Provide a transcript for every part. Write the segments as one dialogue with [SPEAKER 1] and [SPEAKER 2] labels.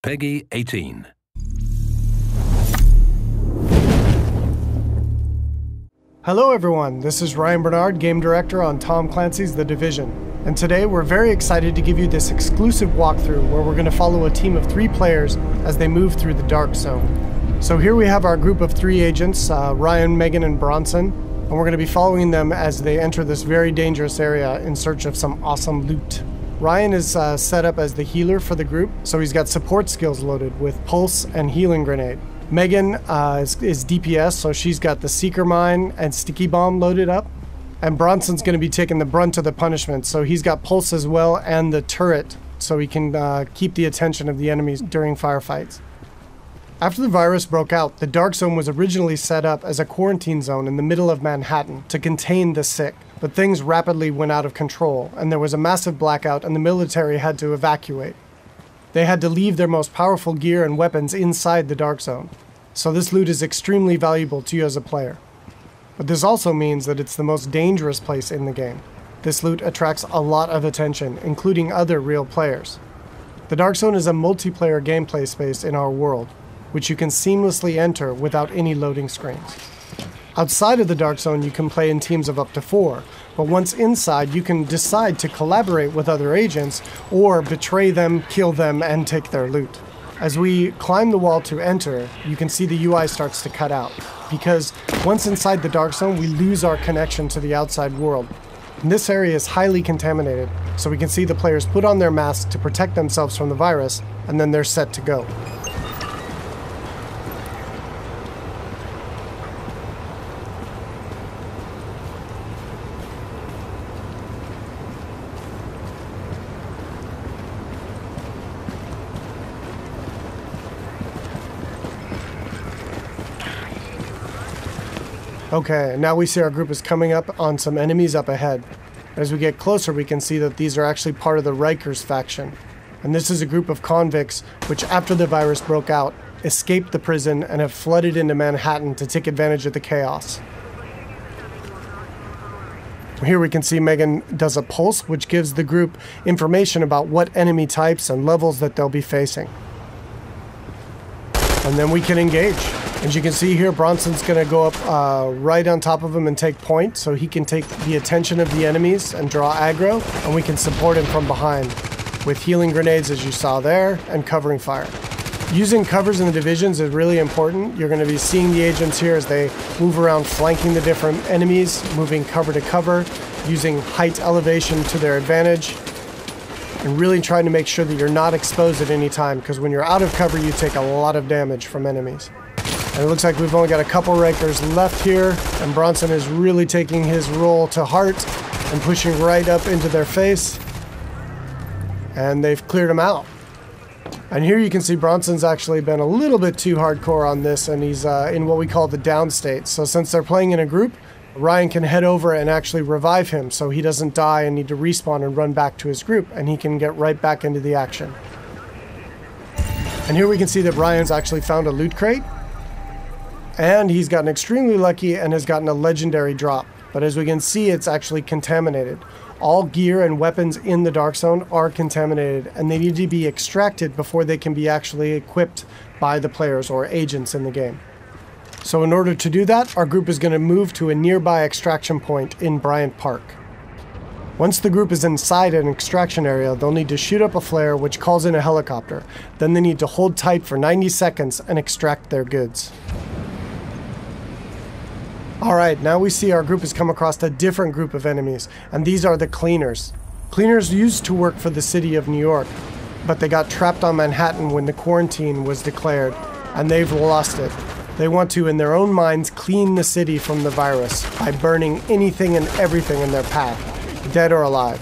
[SPEAKER 1] Peggy 18.
[SPEAKER 2] Hello everyone, this is Ryan Bernard, Game Director on Tom Clancy's The Division. And today we're very excited to give you this exclusive walkthrough where we're going to follow a team of 3 players as they move through the Dark Zone. So here we have our group of 3 agents, Ryan, Megan, and Bronson, and we're going to be following them as they enter this very dangerous area in search of some awesome loot. Ryan is set up as the healer for the group, so he's got support skills loaded with Pulse and Healing Grenade. Megan is DPS, so she's got the Seeker Mine and Sticky Bomb loaded up. And Bronson's going to be taking the brunt of the punishment, so he's got Pulse as well and the turret, so he can keep the attention of the enemies during firefights. After the virus broke out, the Dark Zone was originally set up as a quarantine zone in the middle of Manhattan to contain the sick. But things rapidly went out of control, and there was a massive blackout and the military had to evacuate. They had to leave their most powerful gear and weapons inside the Dark Zone. So this loot is extremely valuable to you as a player. But this also means that it's the most dangerous place in the game. This loot attracts a lot of attention, including other real players. The Dark Zone is a multiplayer gameplay space in our world, which you can seamlessly enter without any loading screens. Outside of the Dark Zone, you can play in teams of up to 4, but once inside, you can decide to collaborate with other agents or betray them, kill them, and take their loot. As we climb the wall to enter, you can see the UI starts to cut out, because once inside the Dark Zone, we lose our connection to the outside world. And this area is highly contaminated, so we can see the players put on their masks to protect themselves from the virus, and then they're set to go. Okay, now we see our group is coming up on some enemies up ahead. As we get closer, we can see that these are actually part of the Rikers faction. And this is a group of convicts which, after the virus broke out, escaped the prison and have flooded into Manhattan to take advantage of the chaos. Here we can see Megan does a pulse, which gives the group information about what enemy types and levels that they'll be facing. And then we can engage. As you can see here, Bronson's going to go up right on top of him and take point, so he can take the attention of the enemies and draw aggro, and we can support him from behind with healing grenades, as you saw there, and covering fire. Using covers in the divisions is really important. You're going to be seeing the agents here as they move around flanking the different enemies, moving cover to cover, using height elevation to their advantage, and really trying to make sure that you're not exposed at any time, because when you're out of cover, you take a lot of damage from enemies. And it looks like we've only got a couple Rikers left here, and Bronson is really taking his role to heart and pushing right up into their face. And they've cleared him out. And here you can see Bronson's actually been a little bit too hardcore on this, and he's in what we call the down state. So since they're playing in a group, Ryan can head over and actually revive him so he doesn't die and need to respawn and run back to his group, and he can get right back into the action. And here we can see that Ryan's actually found a loot crate. And he's gotten extremely lucky and has gotten a legendary drop. But as we can see, it's actually contaminated. All gear and weapons in the Dark Zone are contaminated, and they need to be extracted before they can be actually equipped by the players or agents in the game. So in order to do that, our group is going to move to a nearby extraction point in Bryant Park. Once the group is inside an extraction area, they'll need to shoot up a flare which calls in a helicopter. Then they need to hold tight for 90 seconds and extract their goods. Alright, now we see our group has come across a different group of enemies, and these are the Cleaners. Cleaners used to work for the city of New York, but they got trapped on Manhattan when the quarantine was declared, and they've lost it. They want to, in their own minds, clean the city from the virus by burning anything and everything in their path, dead or alive.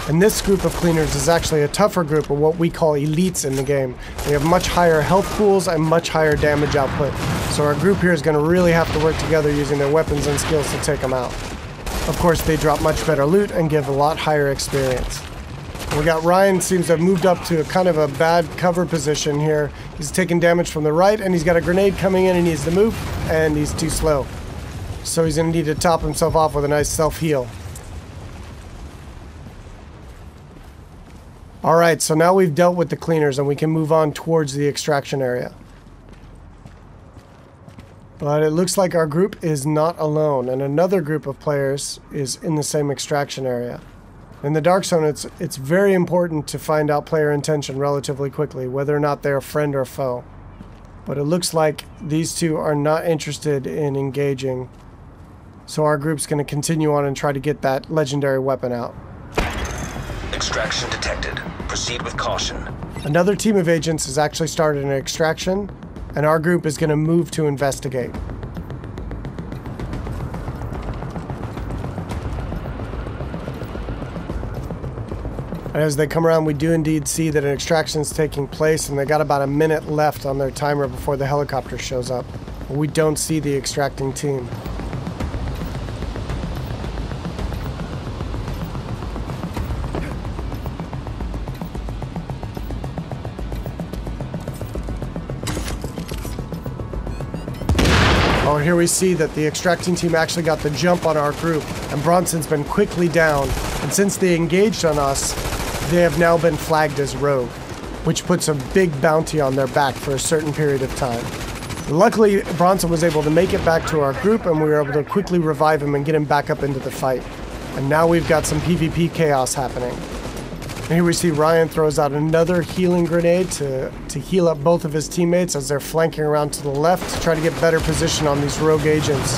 [SPEAKER 2] And this group of Cleaners is actually a tougher group of what we call elites in the game. They have much higher health pools and much higher damage output. So our group here is going to really have to work together using their weapons and skills to take them out. Of course, they drop much better loot and give a lot higher experience. We got Ryan seems to have moved up to a kind of a bad cover position here. He's taking damage from the right, and he's got a grenade coming in and he needs to move, and he's too slow. So he's going to need to top himself off with a nice self-heal. Alright, so now we've dealt with the cleaners and we can move on towards the extraction area. But it looks like our group is not alone, and another group of players is in the same extraction area. In the Dark Zone, it's very important to find out player intention relatively quickly, whether or not they're a friend or foe. But it looks like these two are not interested in engaging, so our group's going to continue on and try to get that legendary weapon out.
[SPEAKER 1] Extraction detected. Proceed with caution.
[SPEAKER 2] Another team of agents has actually started an extraction, and our group is going to move to investigate. And as they come around, we do indeed see that an extraction is taking place, and they got about a minute left on their timer before the helicopter shows up. We don't see the extracting team. Oh, here we see that the extracting team actually got the jump on our group, and Bronson's been quickly down, and since they engaged on us, they have now been flagged as rogue, which puts a big bounty on their back for a certain period of time. Luckily, Bronson was able to make it back to our group, and we were able to quickly revive him and get him back up into the fight. And now we've got some PvP chaos happening. And here we see Ryan throws out another healing grenade to heal up both of his teammates as they're flanking around to the left to try to get better position on these rogue agents.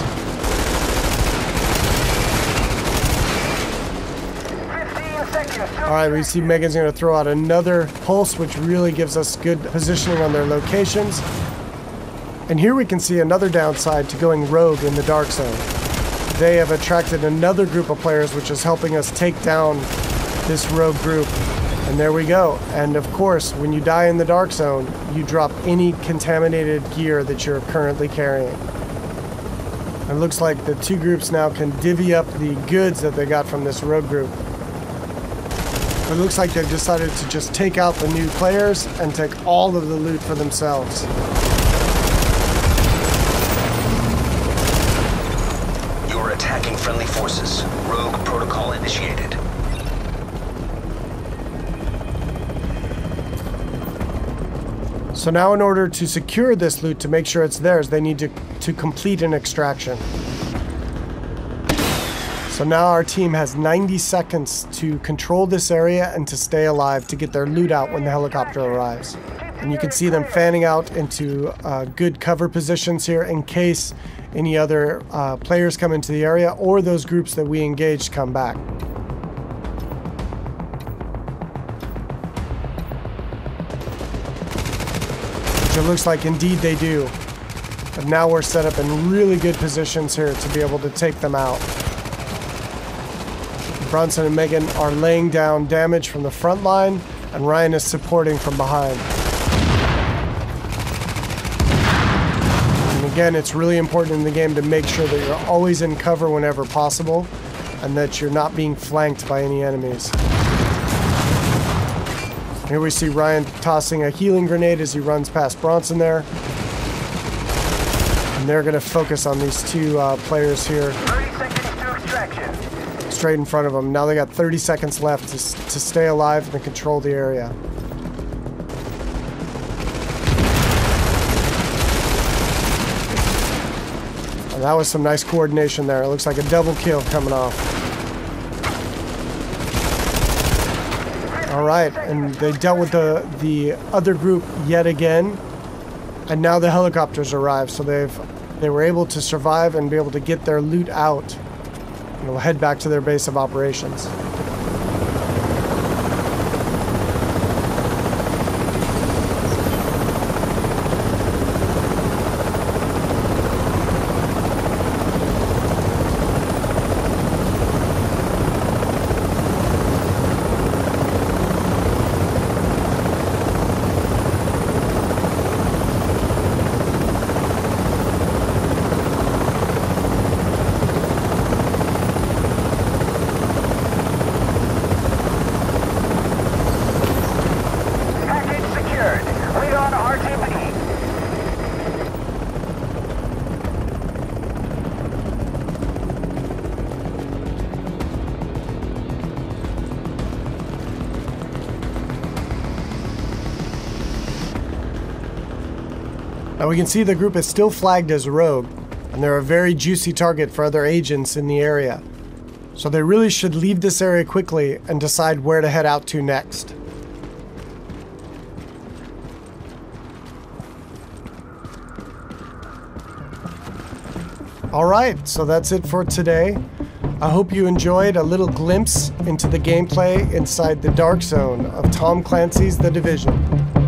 [SPEAKER 3] 15 seconds.
[SPEAKER 2] Alright, we see Megan's going to throw out another pulse, which really gives us good positioning on their locations. And here we can see another downside to going rogue in the Dark Zone. They have attracted another group of players, which is helping us take down this rogue group. And there we go. And of course, when you die in the Dark Zone, you drop any contaminated gear that you're currently carrying. It looks like the two groups now can divvy up the goods that they got from this rogue group. It looks like they've decided to just take out the new players and take all of the loot for themselves.
[SPEAKER 1] You're attacking friendly forces. Rogue protocol initiated.
[SPEAKER 2] So now in order to secure this loot, to make sure it's theirs, they need to complete an extraction. So now our team has 90 seconds to control this area and to stay alive to get their loot out when the helicopter arrives. And you can see them fanning out into good cover positions here in case any other players come into the area or those groups that we engaged come back. It looks like indeed they do. But now we're set up in really good positions here to be able to take them out. Bronson and Megan are laying down damage from the front line, and Ryan is supporting from behind. And again, it's really important in the game to make sure that you're always in cover whenever possible, and that you're not being flanked by any enemies. Here we see Ryan tossing a healing grenade as he runs past Bronson there. And they're going to focus on these two players here.
[SPEAKER 3] 30 seconds to extraction.
[SPEAKER 2] Straight in front of them. Now they got 30 seconds left to stay alive and control the area. And that was some nice coordination there. It looks like a double kill coming off. Alright, and they dealt with the other group yet again, and now the helicopters arrived, so they were able to survive and be able to get their loot out, and they'll head back to their base of operations. Now we can see the group is still flagged as rogue, and they're a very juicy target for other agents in the area. So they really should leave this area quickly and decide where to head out to next. Alright, so that's it for today. I hope you enjoyed a little glimpse into the gameplay inside the dark zone of Tom Clancy's The Division.